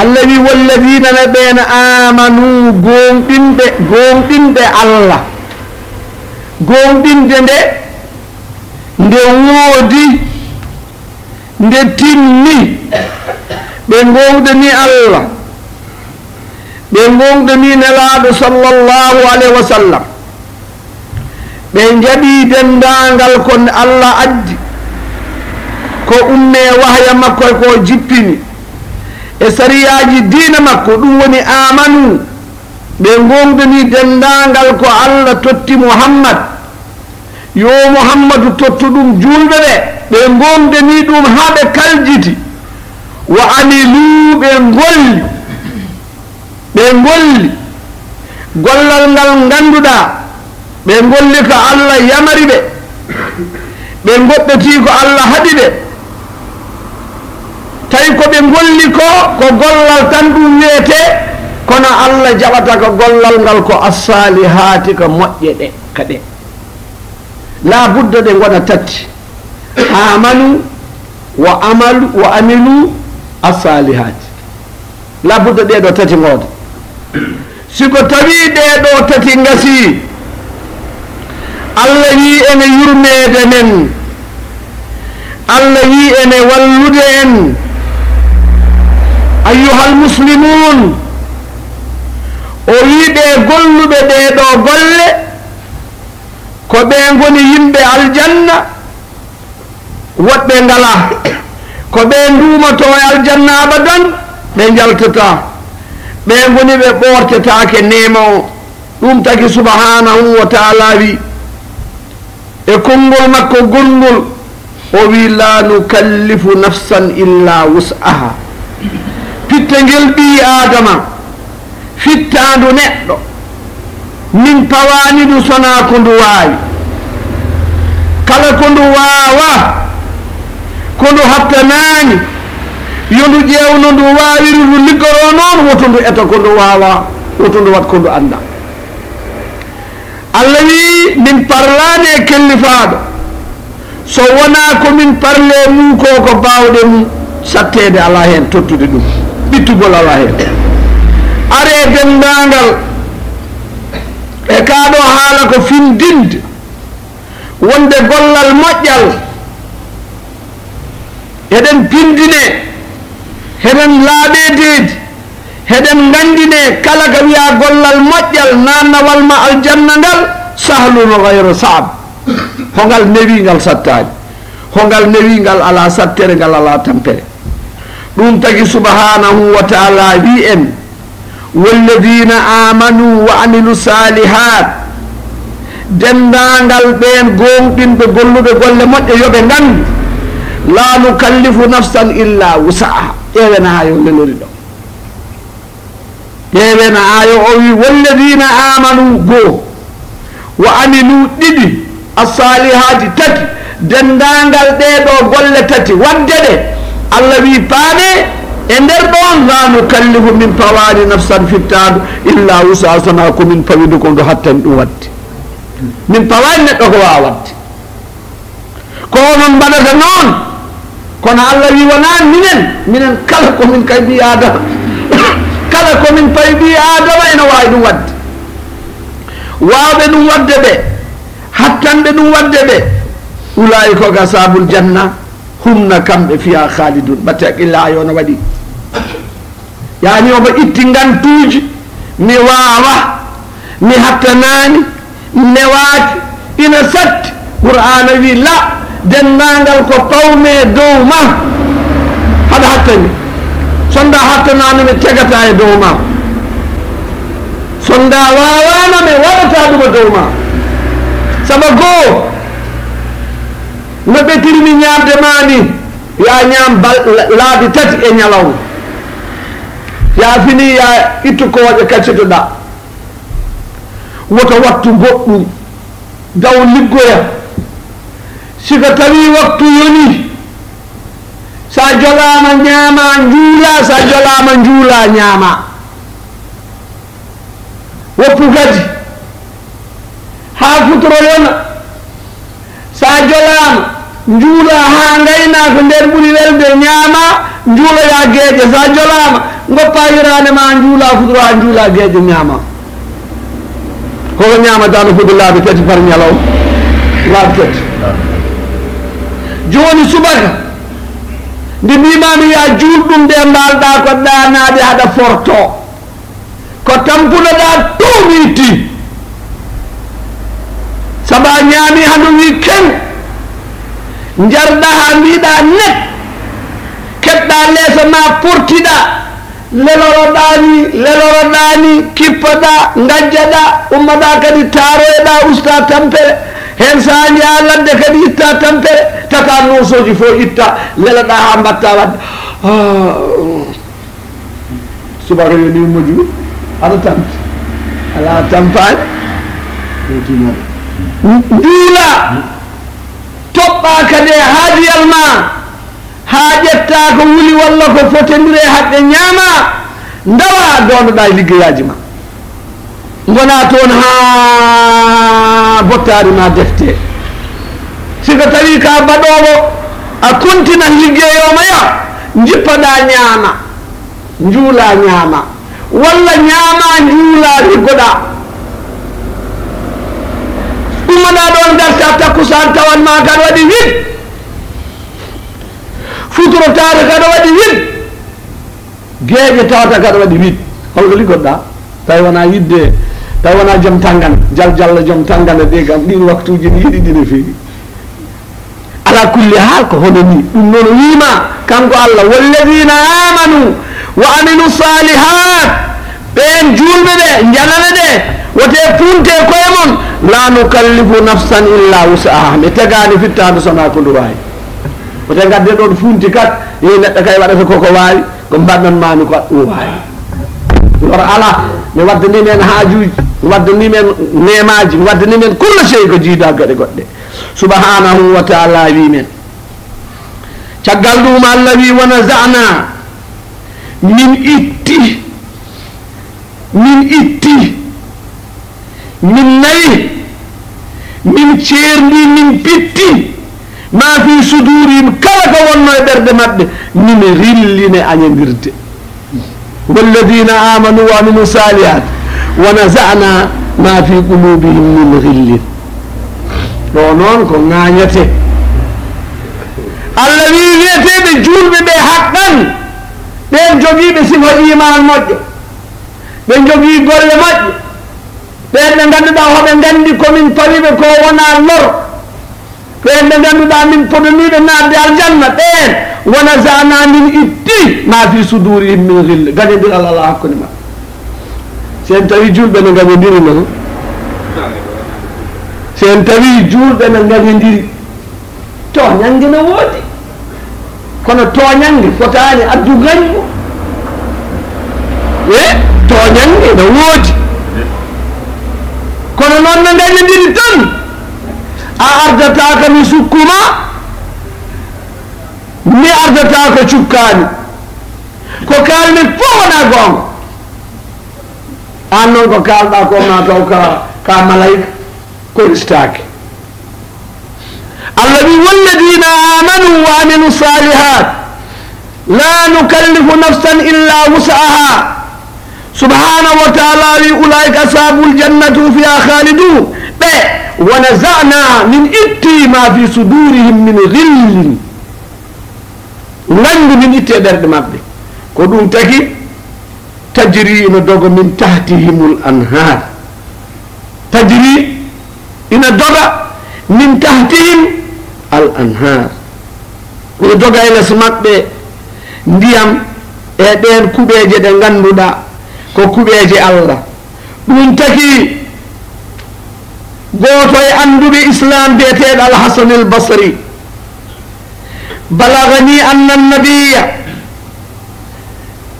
الذي والذين بين آمنوا قوم بند الله قوم بند nde woodi nde timmi ɓe gomdani Allah ɓe gomdani nelaaɗo sallallahu alayhi wa sallam ɓe jaɓi dendangal ko Allah addi ko umme wahya makko ko jippini e sariyaji diina makko ɗum woni amanu ɓe gomdani dendangal ko Allah totti Muhammad yo Muhammadu tottu ɗum julɓe ɓe gomdani ɗum ha ɓe kaljiti wa amilu ɓe golli gollal ngal ganduɗa ɓe golli ko Allah yamari ɓe goɗɗoti ko Allah haɗi ɓe tawi ko ɓe golli ko gollal tan ɗum wiyete kono Allah jaɓata ko gollal ngal ko as-salihati ko moƴƴe ɗe kaɗe la budda ɗe gona tati amanu wa amilu as-salihati la budda ɗeɗo tati gooda siko tawi ɗeɗo tati gasi Allah wi ene yurmede men Allah wi ene wallude en ayyuhal muslimun o wi ɓe golluɓe ɗeɗo golle ko ɓe goni yimɓe aljanna woɓɓe ngala ko ɓe ndumato e aljanna abadan ɓe jaltata ɓe goni ɓe ɓortetake nema o ɗum tagi subhanahu wa ta'ala wi e konngol makko gongol o wi la nukallifu nafsan illa wus'aha pitte ngel ɓi adama fittandu neɗɗo min pawani ɗum sona ko ndu wawi kala ko ndu wawa ko ndu hattanani yo ndu ƴewno ndu wawiri ndu liggoro noon woto ndu eta ko ndu wawa woto ndu wat ko ndu anda Allah wi min parlani e kellifaɗo so wona ko min parle mum ko bawɗe mum sattede ala hen tottude ɗum ɓittugol ala hen are dendagal e kaɗo haala ko findinde wonde gollal moƴƴal eɗen pindine heɗen laaɓedeedi heɗen gandine kala ko wiya gollal moƴƴal nannawal ma aljanna ngal sahlun gayru saab hongal newingal sattani hongal newingal ala sattere ngal ala tampere ɗum tagi subhanahu wa ta'ala wi en والذين آمنوا وعملوا الصالحات dendangal ɓen gonɗinɓe golluɓe golle moƴƴe yoɓe gandi la nukallifu nafsan illa wusaha ƴewena ha yo lelori ɗo ƴewena ayo o wi walladina amanu goo wa amilu ɗiɗi as-salihati tati dendangal ɗeɗo golle tati wadde ɗe Allah wi paane e nder ɗon la nukallifu min pawani nafsan fittadu illa wusaha sona ko min pawidu ko ndu hattani ɗum wadde min pawani neɗɗo ko wawa wadde ko onon mbaɗata noon kono Allah wi wona minen kala komin kay ɓi adama kala komin pawi ɓi adama ene wawi ɗum wadde wawɓe ɗum wadde ɓe hattanɓe ɗum wadde ɓe ulaika ko ashabul janna humna kamɓe fiya khalidun batte haqqilla ayo no waɗi yani omo itti gantuji mi wawa mi hattanani newaki ina satti qur'ana wi la dendagal ko pawme dow ma haɗa hattani sonda hattanani mi tegata e dow ma sonda wawano mi waɗata ɗuma dow ma saabu goo no ɓetirmi ñamde mani ya ñam laabi tati e ñalawma ya fini ya ittu koƴe kaccitoɗa woto wattu goɗɗum daw liggoya siko tawi waktu yoni sa jolama ñaama juula sa jolama juula ñaama woppu kadi ha futoro yona sa jolama juula ha gayna ko nder ɓuuri welde ñaama njuula ya geeje sa jolama goppa yirane ma njuula fudro ha njuula geeje ñama koko ñamata no fude laabi tati par ñalaw laabi tati joni subaka nde mbimami ya juulɗum nde mbalɗa ko ɗanade haɗa forto ko tampunoɗa tuumiti saba ñaami hano wi ken jarɗa ha mbiɗa net keɓɗa leeso ma portiɗa leloroɗani kippaɗa gajjaɗa ummaɗa kadi taroyeɗa usta tampere hen sa jaa ladde kadi itta tampere taka nosoji fo itta lelaɗa ha mbatta wadde subaka yoni moƴi aɗa tampi ala tampani njuula toɓɓa kadi haadiyal ma ha ƴetta ko wuli walla ko fotodire haqqe ñaama ndawa donɗoɗa e liggeyaji ma gona toon ha bottari ma defte siko tawi ka baɗowo a kontina liggeyomaya jippaɗa ñaama njuula ñaama walla ñaama njuula liggoɗa ummaɗa ɗon darta takkusan tawan ma kaɗa waɗi wit futorotare kaɗa waɗi wit geeƴe tawata kaɗa waɗi wit holko liggoɗɗa tawi wona yidde tawi wona joom tangane jalla joom tangane ɗe kam ɗin waktuji ni yiɗi ɗine feewi ala kulli hal ko hono ni ɗum noon wima kanko Allah walladina amanu wa amilu salihat ɓen julɓe ɓe janane ɗe wote punte koye mon la nukallifu nafsan illa wusaha ɓe tegani fittade sona ko ndu wawi wote gadde ɗon funti kat yeyi neɗɗo kay waɗata koko wawi ko mbaɗnanmami ko ɗum wawi lor ala mi waddanimen haajuji mi waddanimen nemaji mi waddanimen kulla sey ko jiida gaɗe goɗɗe subhanahu wa taala wimen caggal ɗum Allah wi wa nazana min itti min nayi min ceerdi min pitti ma fi sudurihim kala ko wonno e ɓerɗe maɓɓe min rilline añodirde والذين آمنوا وعملوا الصالحات ونزعنا ما في قلوبهم من غل دونون كو غاñete Allah wi wiyeteɓe julɓe ɓe haqqan ɓen jogiiɓe sifo iman moƴƴo ɓe jogii golle moƴƴe ɓen ɓe ngannduɗa hoɓe nganndi komin pawiɓe ko wona lor ɓen ɓe ngannduɗa min poɗoniɓe naatde aljanna ɓen wona zana min itti ma fi sudurihim min ghille gañodiral ala hakkude maɓɓe sen tawi julɓe no gañodiri noon sen tawi julɓe no gañodiri toñange no woodi kono toñange fotani addu gañgu e toñange no woodi kono noon no gañodiri tan a ardataka mi sukkuma mi ardata ko cukkani ko kalmi fof wona gonga an noon ko kalɗa ko ma taw ka malayika ko istake Allah wi walladina amanu wa amilu salihat la nukallifu nafsan illa wusaha subhanahu wa taala wi ulaika ashabul jannatu fiha khalidun ɓe wa nazana min itti ma fi sudurihim min ghillin ngandu min itte ɓerɗe maɓɓe ko ɗum tagi tajri ina doga min tahtihimul anhar tajri ina doga min tahtihim al anhar ina doga e les maɓɓe ndiyam e ɗen kuɓeje ɗe ngannduɗa ko kuɓeje Allah ɗum tagi goto e anduɓe islam biyeteɗo Al-Hasan al-Basri بلغني أن النبي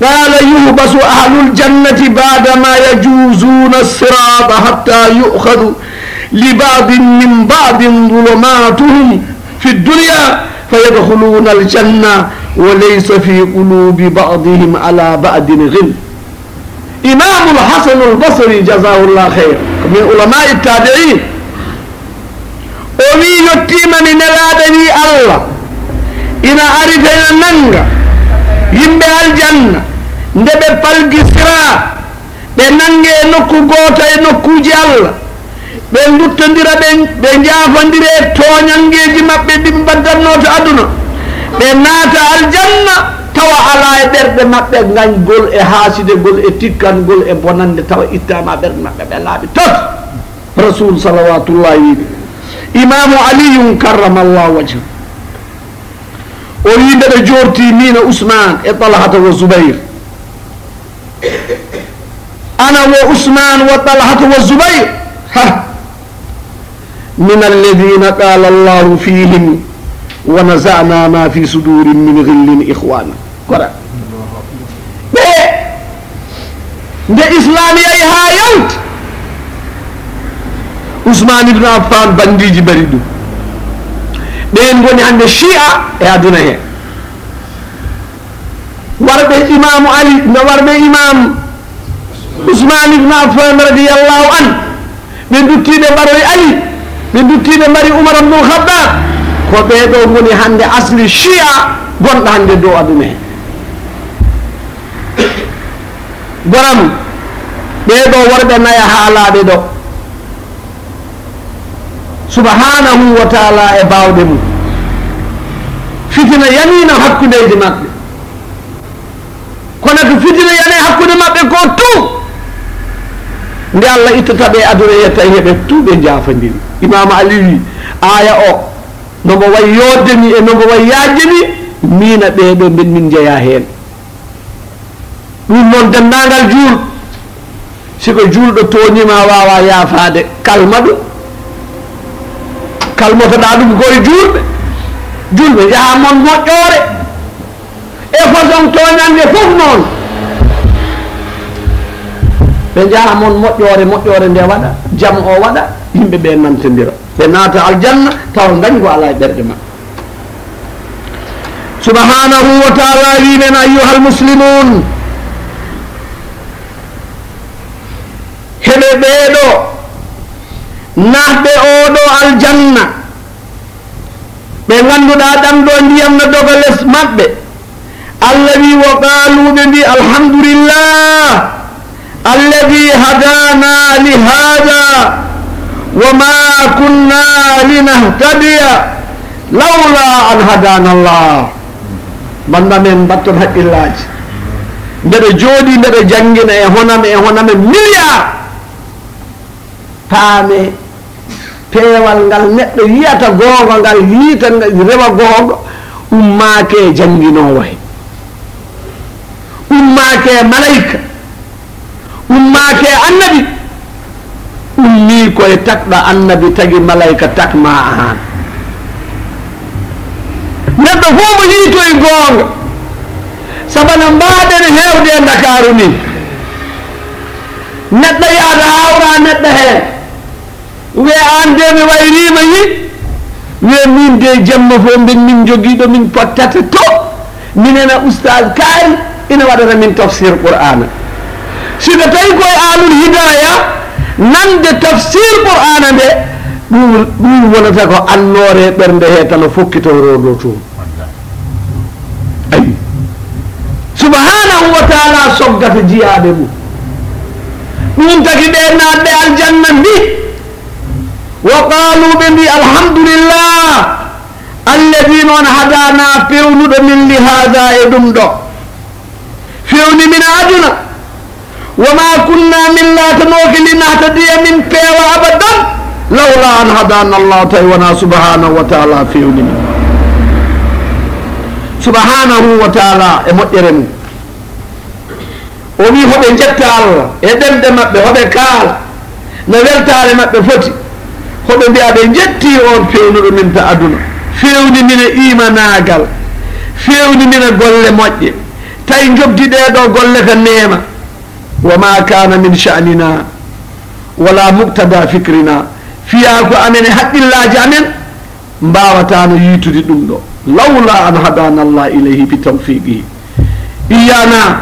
قال يهبس أهل الجنة بعدما يجوزون الصراط حتى يؤخذ لبعض من بعض ظلماتهم في الدنيا فيدخلون الجنة وليس في قلوب بعضهم على بعض غل إمام الحسن البصري جزاه الله خير من علماء التابعين ومي يتيم من الادني الله ina arifena nanga yimɓe aljanna nde ɓe palgisira ɓe nange nokku goto e nokkuji Allah ɓe duttodira ɓe jaafodire toñangeji maɓɓe ɗi mbaddanno to aduna ɓe naata aljanna tawa ala e ɓerɗe maɓɓe gañgol e haasidegol e tikkangol e bonande tawa ittama ɓerɗe maɓɓe ɓe laaɓi tot rasul salawatullah wiɓe imamu aliyum karramallahu wajha o wi nde ɓe jorti mina ousmane e talhata wa zoubayr ana wo ousmane wa talhata wa zoubayr ha min alladina qala allahu fihim wa nazana ma fi sudurin min ghillin ikhwana kora ɓe nde islam yahi ha yawti ousmane ibne affan bandiji mbari ɗum ɓen goni hande chia e aduna he warɓe imamu ali no warɓe imam ousmane ibne affan radiallahu an ɓe duttiɓe mbaroye ali ɓe duttiɓe mbari oumar abdoul khaddab ko ɓeɗo goni hande asli chia gonɗo hande dow aduna he goram ɓeɗo worɓe naya haalaɓe ɗo subhanahu wa taala e bawɗe mum fitina yanino hakkudeji maɓɓe kono ko fitina yani hakkude maɓɓe ko tout nde Allah ittataɓe aduna yetta heɓe tout ɓe jafodiri imam ali wi aya o nomo way yoddeni e nomo way yajjeni mina ɓeɗo mben min jeeya hen ɗum noon dendagal juul siko juulɗo toñima wawa yaafade kalma ɗum kalmotoɗa ɗum koye julɓe julɓe jaha mon moƴƴore e façon toñande fof noon ɓe jaha mon moƴƴore nde waɗa jaam o waɗa yimɓe ɓe nantodira ɓe naata aljanna tawa gañgo ala e ɓerɗe ma subhanahu wa taala wimen ayyuha almuslimun heɓe ɓeeɗo naatɓe oɗo aljanna ɓe ganduɗa ɗam ɗo ndiyam no doga less maɓɓe allah wi wa qaluɓe mbi alhamdulillah alladi hadana li hada wa ma kunna linahtadiya lawla an hadana allah banda men mbatton haqqillaji mbeɗo jooɗi mbeɗo janggina e honame milliard paame peewal ngal neɗɗo yiyata goonga ngal yiita rewa goonga ummaake jannginowo he ummaake malayika ummaake annabi ummi koye takɗo annabi tagi malayika takma ahan neɗɗo fof mo yiitoye goonga sabana mbaɗen heewde e Ndakaaru ni neɗɗo yaada hawra neɗɗo heen we an de mi wayrima yi we min de jamma fo ben min jogiiɗo min pottata to minena oustad kaari ina waɗana min tafsir qur'ana siko tawi koye alul hidaya nande tafsir qur'ana nde ɗum wonata ko annore ɓernde he tan o fokkitoroɗo toon ayi subhanahu wa taala soggata jiyaɓe mum ɗum tagi ɓe naatɓe aljanna mbi wa qalu ɓe mbi alhamdulillah alladi noon hadana fewnuɗo min li hada e ɗum ɗo fewni min aduna wama kunna min latanoke linahtadiya min peewa abadan lawla an hadana allah tawi wona subhanahu wa taala fewni min subhanahu wa taala e moƴƴere mum o wi hoɓe jetta allah e ɗemɗe maɓɓe hoɓe kaala no weltare maɓɓe foti hoɓe mbiya ɓe jetti on fewnuɗo min ta aduna fewni min e imanagal fewni min e golle moƴƴe tawi jobdiɗeɗo golle ko neema wa ma kana min sha'nina wala muqtada fikrina fiya ko amen e haqqillaji amen mbawatano yiitude ɗum ɗo lawla an hadana allah ilayhi bi tawfiqihi iyana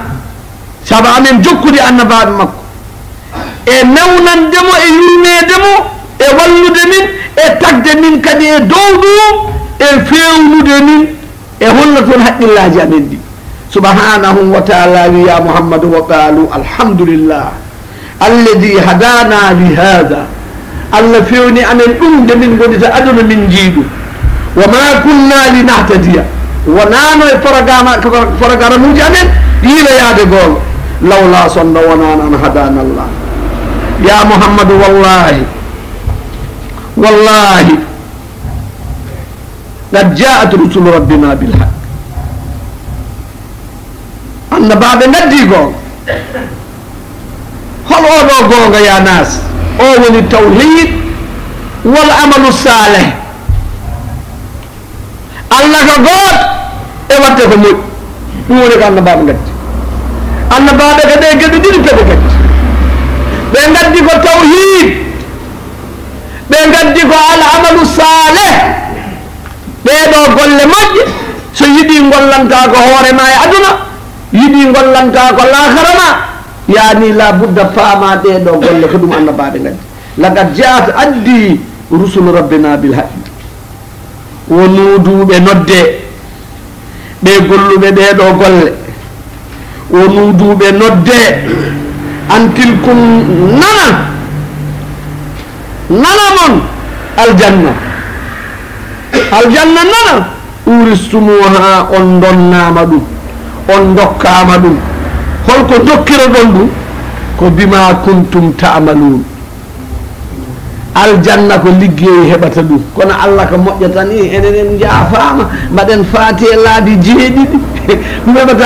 saabu amen jokkude annabaɓe makko e nawnandemo e yurmedemo e wallude min e tagde min kadi e dow ɗum e fewnude min e holla toon haqqillaji amen ɗi سبحانه وتعالى يا محمد وقالوا الحمد لله الذي هدانا لهذا الله فيوني أن الأمد من قد أدن من جيد وما كنا لنهتدي ونانو فرقنا مجانين إلى ياد قول لولا صلى ونانا هدانا الله يا محمد والله قد جاءت رسل ربنا بالحق أن بعد ندي قول هل أولو قول يا ناس أول التوحيد والعمل الصالح الله قول إيواتكم مولك أن بعد ندي أن بعد كده كده دين كده كده بندي قول توحيد بندي قول العمل الصالح بيدو قول لمجد سيدي قول لنكا قهور ما يعدنا يدي ngollanta ko lakharama yani la budda fama de do golle ko dum anna baade ngadi laqad ja'at addi rusul rabbina bil haqq wonudu be nodde be gollube de do golle wonudu be nodde antilkum nana mon aljanna nana uristumuha on donnama dum on dokkama ɗum holko dokkira ɗon ɗum ko bima kuntum ta'malun aljanna ko liggey heɓata ɗum kono allah ko moƴƴata ni enen jaafama mbaɗen faati e laabi jeeɗiɗi ɗum heɓata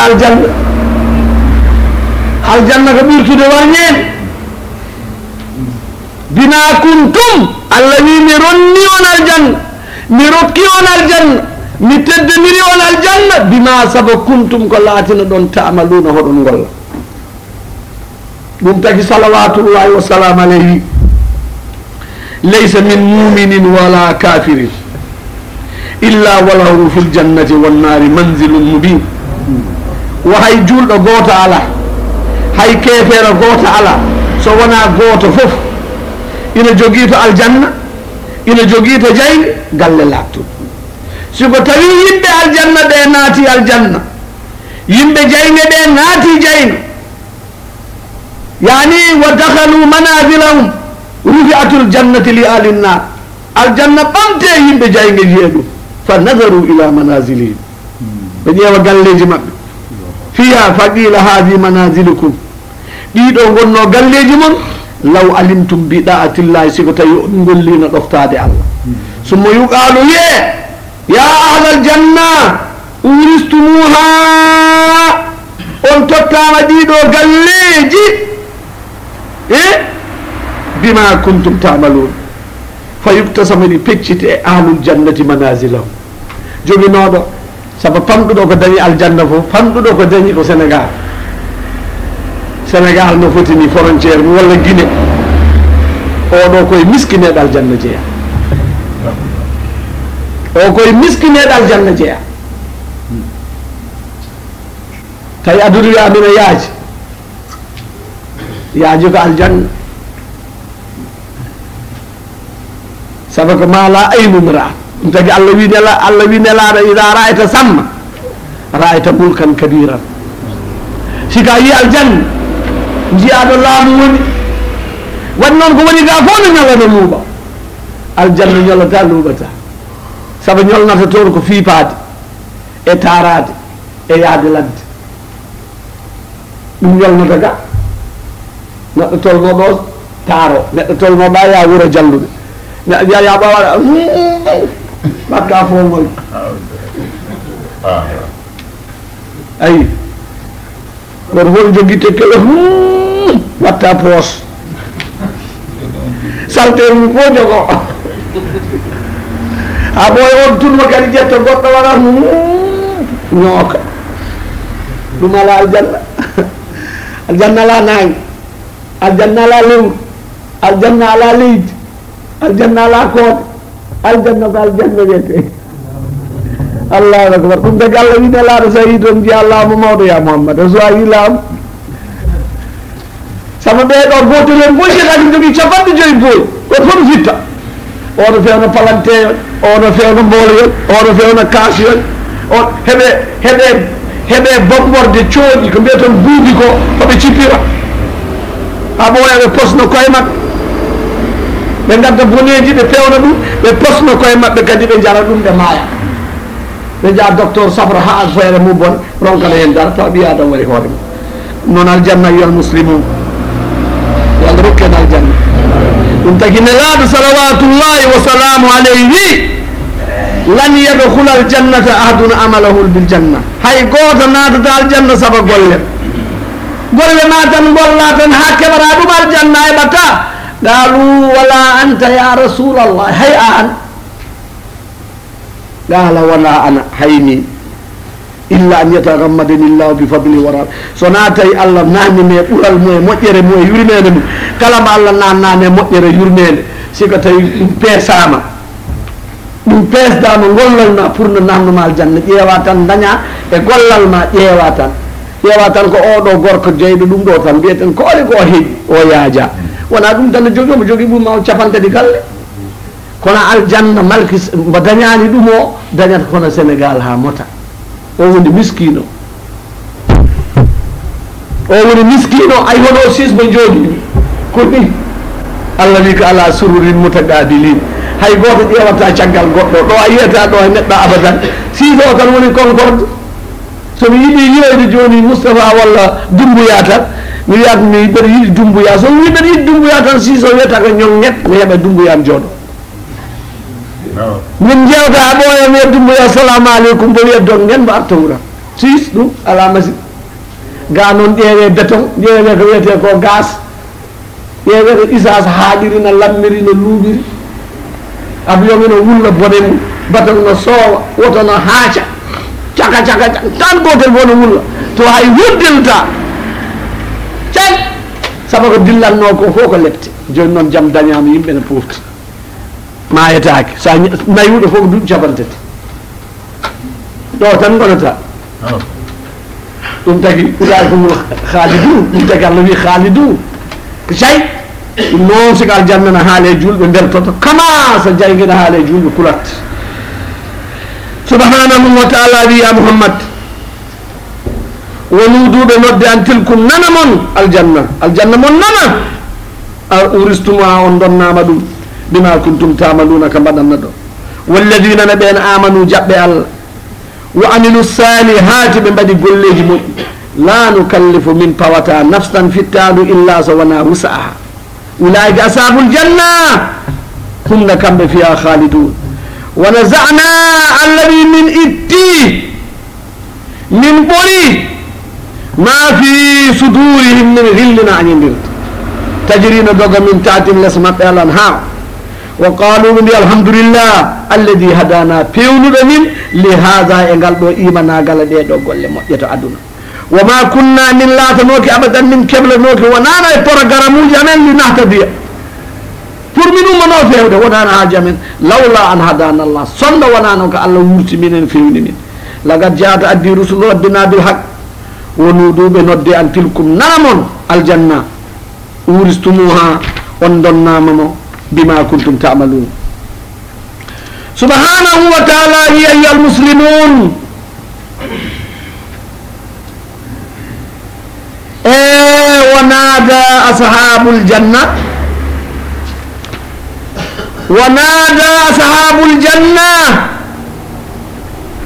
aljanna ko ɓurtude warñeen bima kuntum allah wi mi ronni on aljanna mi rokki on aljanna mi teddiniri on aljanna bima saba kuntum ko laatina ɗon ta'maluna hoɗon golla ɗum tagi salawatullahi wa salam alayhi laysa min muminin wala kafirin illa walahu fil jannati wan nari manzilun mubin wa hay julɗo goto ala hay kefeero goto ala so wona goto fof ina jogii to aljanna ina jogii to jayne galle laabtuɗo siko tawi yimɓe aljanna ɓe naati aljanna yimɓe jayne ɓe naati jayne yani wa dakhalu manazilahum rufi'atul jannati li ahli nnar aljanna ɓamte yimɓe jayne jiye ɗum fa nadaru ila manazilihim ɓe ƴeewa galleji maɓɓe fiha fa qila hadi manazilukum ɗiɗo gonno galleji mon law alimtum bi da'atillahi siko tawi on gollino ɗoftade allah summa yuqalu ye ya ahlal janna uristumuha on tottama ɗiɗo galleji bima kuntum ta'malun fa yuktasamani peccite e ahlul jannati manazilahum joginoɗo saabu famɗuɗo ko dañi aljanna fof famɗuɗo ko dañi ko sénégal no foti ni frontiére mum walla guiné oɗo koye miskineɗo aljanna jeeya o koye miskineɗo aljanna jeeya tawi aduna wiyamina yaaji ko aljanna sabu ko mala aynum ra ɗum tagi allah wi nelaɗo ida ra'ayta samma ra'ayta mulkan kabiran sika yi aljanna jiyaɗo laamu woni waɗi noon ko woni ga fof no ñalano luuɓa aljanna ñolata luuɓata sabu ñolnata toon ko fiipade e taarade e yaade ladde ɗum ñolnata ga neɗɗo tolno ɗo taaro neɗɗo tolno ɗa ya wuuro jalluɓe neɗɗo wiya ya ɓawaɗa ɓakka fomol ayi goto fof jogui tekkele watta poos saltere mum fof jogo ha ɓoye on tunma kadi ƴetta goɗɗo waɗa ñooka ɗum ala aljanna aljanna ala nangue aljanna ala lewru aljanna ala leydi aljanna ala kooɗe aljanna ko aljanna wiyete allahu akbar ɗum tagi allah wi nelaɗo so yi toon jiya laamu mawɗo ya mouhammad o so a yi laamu sabu ɓeɗo gotel en fof jeɗaki jogui 50 boyi o fof no fitta oɗo fewno palanteyon oɗo fewno mbooloyon oɗo fewno kaasiyon o heɓe heɓe bomborde cooƴi ko mbiyaton buubi ko hoɓe cippira ha ɓooya ɓe posno koye maɓɓe ɓe gadda boneji ɓe pewna ɗum ɓe posno koye maɓɓe kadi ɓe jara ɗum ɓe maaya ɓe jaa docteur safra ha feere mum bon ronkana hen dara taw ɓi adam wari hoore mum noon aljanna yiyal muslimun yo allah rokken aljanna ɗum tagi nelaaɗo salawatullahi wa salamu alayhi lan yadkhula aljannata ahadun amalahu biljanna hay goto natata aljanna saba golle ma tan golla tan ha keɓata ɗum aljanna heɓata qalu wala anta ya rasulallah hay an qala wala ana hayni illa an yatagammadani llahu bi fadli wara so naatawi allah nanni me ɓural mu e moƴƴere mu e yurmede mum kala mo allah nannane moƴƴere yurmede siko tawi ɗum peesama ɗum peesdama gollalma pour no nannuma aljanna ƴeewa tan daña e gollal ma ƴeewa tan ko oɗo gorko jeyɗo ɗum ɗo tan mbiyeten ko oli ko heeƴi o yaaja wona ɗum tan no jogui omo jogui ɓumma o capantati galle kono aljanna malki mbo dañani ɗum o dañata kono sénégal ha mota o woni miskino ay hono sismo jooɗi ko ɗi allah wi ko ala sururin mutaqabilin hay goto ƴewata caggal goɗɗo ɗo a yiyata ɗo e neɗɗo abadan siso tan woni concorde somi yiiɗi yiyoyde joni moustapha walla dumbuya tan mi wiyat mi mbeɗa yiiɗi dumbuya somi wi mbeɗa yiiɗi dumbuya tan siso wiyata ko ñonget mi heeɓa dumbuyam jooɗo min jewta ha ɓooya mi wiya dumbuya assalamu aleykum mbo wiya don gen mbo arta wuura sis ɗum ala masi ga noon ƴeewe béton ƴeewe ko wiyete ko gaz ƴeewe ko isage haaɗiri no lammiri no luuɓiri avion no wulla bone mum baton no soowa woto no haaca caka tan gotel bo no wulla to hay wurdelta cay saabu ko dillanno ko fof ko lepte joni noon jaam dañama yimɓe ne pofti mayetake sa nayuɗo fof ko duuɓi capantati ɗo tan gonata ɗum tagi ulakumul khalidun ɗum tagi allah wi khalidun ko cay ɗum noon siko aljanna no haale julɓe bertoto kama so jayguino haale julɓe kulat subhanahu wa taala wi ya muhammad wonuduɓe nodde an tilkum nana mon aljanna mon nana a uristuma on donnama ɗum bima kuntum tamaluna ka mbaɗanna ɗo walladina ne ɓen amanu jaɓɓe allah wa amilu salihati ɓe mbaɗi golleji moƴƴi la nukallifu min pawata nafsan fittadu illa so wona wusaha ulaika ashabul janna humna kamɓe fiya khalidun wa nazana allahi min itti min ɓori ma fi sudurihim min hillina añidirta tajrino doga min tatin les maɓɓe alan ha wa qalu ɓe mbi alhamdulillah alladi hadana pewnuɗo min li hada e ngal ɗo imanagala ɗeɗo golle moƴƴeto aduna wa ma kunna min laatanoki abadan min keblanoki wonana e programme uji amen li nahtadiya pour min ummano fewde wonana haaji amen lawla an hadana allah sonno wonano ko allah wurti minen fewni min lagad jaata addi rusulu rabbina bil haq wonuɗuɓe nodde an tilkum nana mon aljanna uristumuha on donnama mo bima kuntum ta'malun subhanahu wa ta'ala ya ayyuhal muslimun ونادى أصحاب الجنة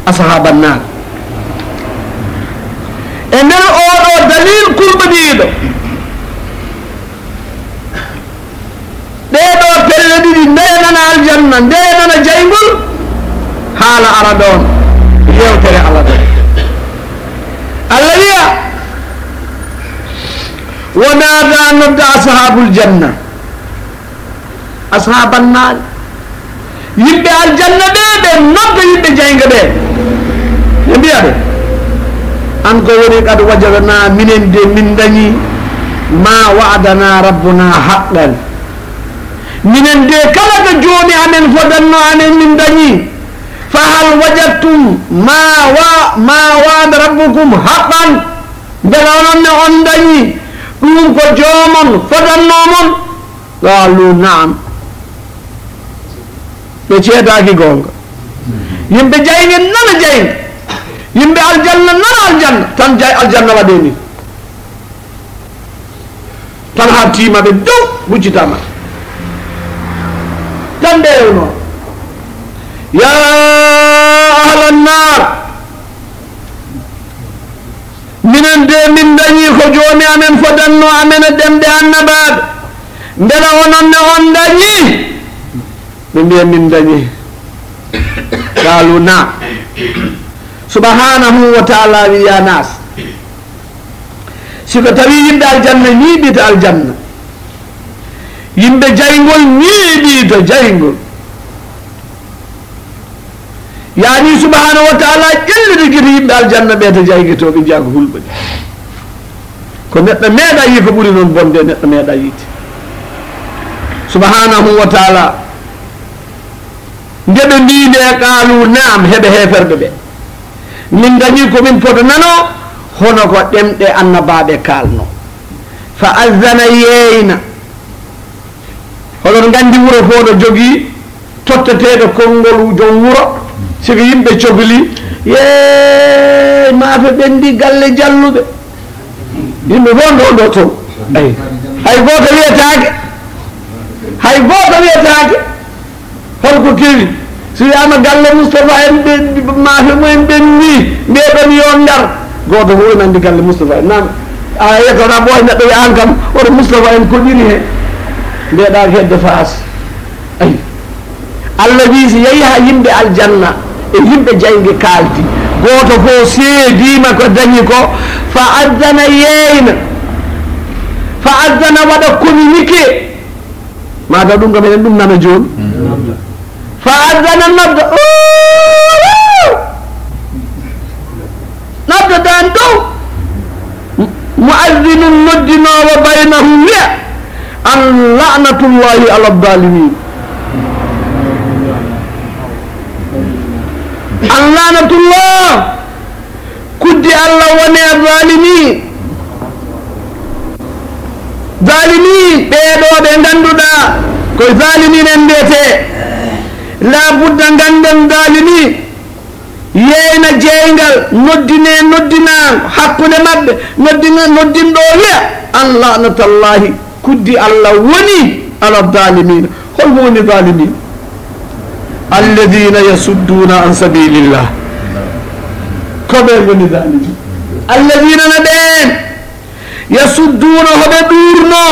أصحاب النار إن الأورو دليل كل بديد ديدو تلدي دينا الجنة دينا جيمل حال أردون يوتري على ذلك الذي ونادى نبدا أصحاب الجنة أصحاب النار يبقى الجنة بيبه نبدا يبقى جاينغ بيه يبقى بيه أنكو وني قد وجدنا من دني ما وعدنا ربنا حقا من دي كلا جوني أمن فدنا أمن من دني فهل وجدتم ما وعد ربكم حقا بلغنا أن دني ɗum ko joomon fodannomon qalu naam ɓe ceedaki gonga yimɓe jayge nana jayga yimɓe aljanna nana aljanna tan jay aljanna waɗe ni tan ha timaɓe dow huccitama tan ɗerewno ya ahla nnar minen de min dañi ko joni amen fodanno amen e ɗemɗe annabaɓe ndela ononne on dañi ɓe mbiya min dañi qalu na subhanahu wa taala wi ya nas siko tawi yimɓe aljanna ñiiɓita aljanna yimɓe jaygol ñiiɓito jaygol yani subhanahu wa taala ƴellide guite yimɓe aljanna ɓe to jayguetoɓe jiya ko hulɓani ko neɗɗo meeɗa yi ko ɓuuri noon bonde neɗɗo meeɗa yiite subhanahu wa taala ndeɓe mbinde qaalu naam heɓe heferɓe ɓe min dañi komin poto nano hono ko ɗemɗe annabaɓe kalno fa azana yeyna hoɗon gandi wuro fo ɗo jogui totteteɗo konngol joom wuro siko yimɓe cohli ye maafe ɓendi galle jalluɓe yimɓe fo ndo toon ayi hay goto wiyetake hay goto wiyetake holko kewi so wiyama galle Moustapha en ɓe maafe mumen ɓenni mbeɗon yo ndar goto fof nandi galle Moustapha en nam a yettona ɓoy neɗɗo wi an kam oto Moustapha en koɗiri he mbeɗa hedde faas ayi Allah wi so yeehi ha yimɓe aljanna e yimɓe jayge kaldi goto fof seedima ko dañi ko fa addana yeyna fa addana waɗa communiqué mata ɗum kam eɗen ɗum nana joni fa addana nodda nodda dan dow muaddinum noddinowo baynahum wiya an lanatullahi ala dalimin an lanatullah kuddi Allah woni e zalimin ɓeɗo ɓe ganduɗa koye zalimin en mbiyete la budda ganden zalimin yeyna jeygal noddinal hakkude mabɓe noddinɗo wiya an lanatallahi kuddi Allah woni ala zalimina holmo woni zalimin alladina yasudduna an sabilillah koɓe goni zalimin alladina na ɓen yasudduna hoɓe ɗurno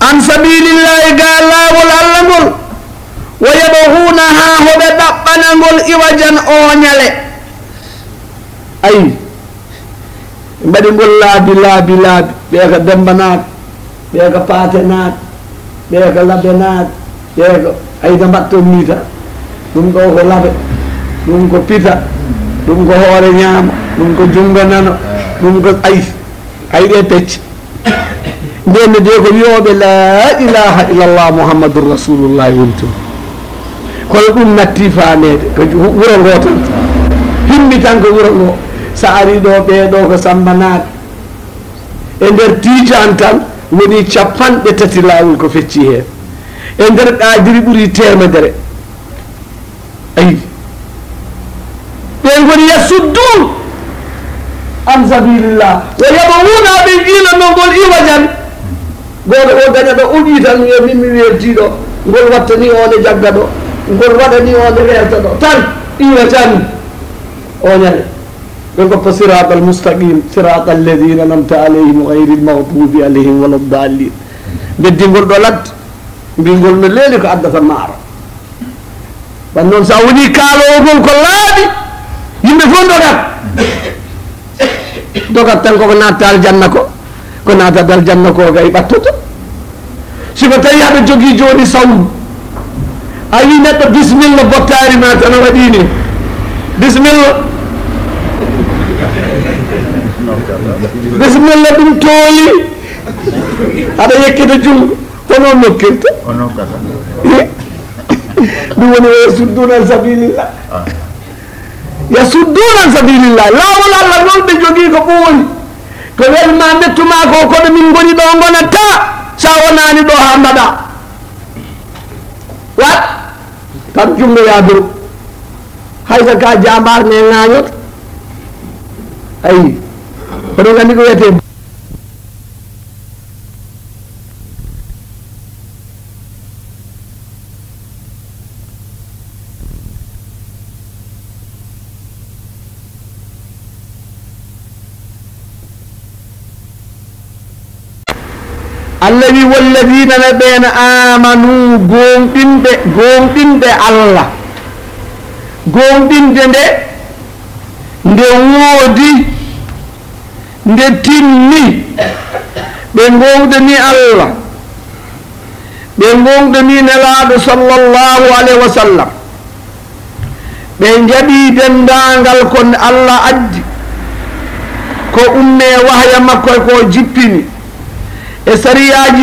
an sabilillahi ga lawol Allah ngol wa yabghunaha hoɓe ɗaɓɓana ngol iwajan oñale ayi mbaɗi ngol laabi ɓe ko Demba naat ɓe ko Paate naat ɓe ko Labe naat ɓe ko ayda mbatton ni tan ɗum ɗo ko labe ɗum ko pita ɗum ko hoore ñaama ɗum ko jungo nano ɗum ko ayɗe pecce ndenne de ko wiyoɓe la ilaha illallah muhammadur rasulullahi woni toon kono ɗum natti famede ko wuro ngo tan himmi tan ko wuro ngo sa ari ɗo ɓeɗo ko Samba naat e nder tijan tan woni 3 lawol ko fecci hen e nder ɗadiri ɓuuri temedere ayi ɓen goni yasuddun an sabilillah wa yabghuna ɓe jiilano ngol iwajan goto o daña ɗo uƴi tan e min mi weltiɗo ngol wattani on e jagga ɗo ngol waɗani on e werta ɗo tan iwa tan o ñande ɓe goppa sirata al mustaqim sirata alladina namta alayhim gayri lmahdubi alayhim wala dallin beddingol ɗo ladde mbingol no leeli ko addata maaro wan noon sa woni kaalowogol ko laaɓi yimɓe fof dogat tan koko natta aljanna ko natata aljanna ko kay ɓattoto siko tawi haɗa jogui joni sawdu a wi neɗɗo bisimilla bottari ma tan a waɗini bisimilla ɗum tooli aɗa yekkita jungo hono nokkirta ɗum woni yasudduna an sabilillah yasudduna an sabilillah lawol Allah noon ɓe jogui ko ɓooni ko welma mettuma ko koɗo min goni ɗo gonata sa wonani ɗo ha mbaɗa wat tan jungo ya dow haysa ka jambar ne ŋañot ayi oɗon gandi ko wiyete Allah wi walladina ɓen amanu gonɗinde Allah gonɗinde nde woodi nde timmi ɓe gonɗini Allah ɓe gonɗini nelaɗo sallllahu alayhi wa sallam ɓe jaɓi dendagal ko Allah addi ko umme wahya makko ko jippini e sariyaji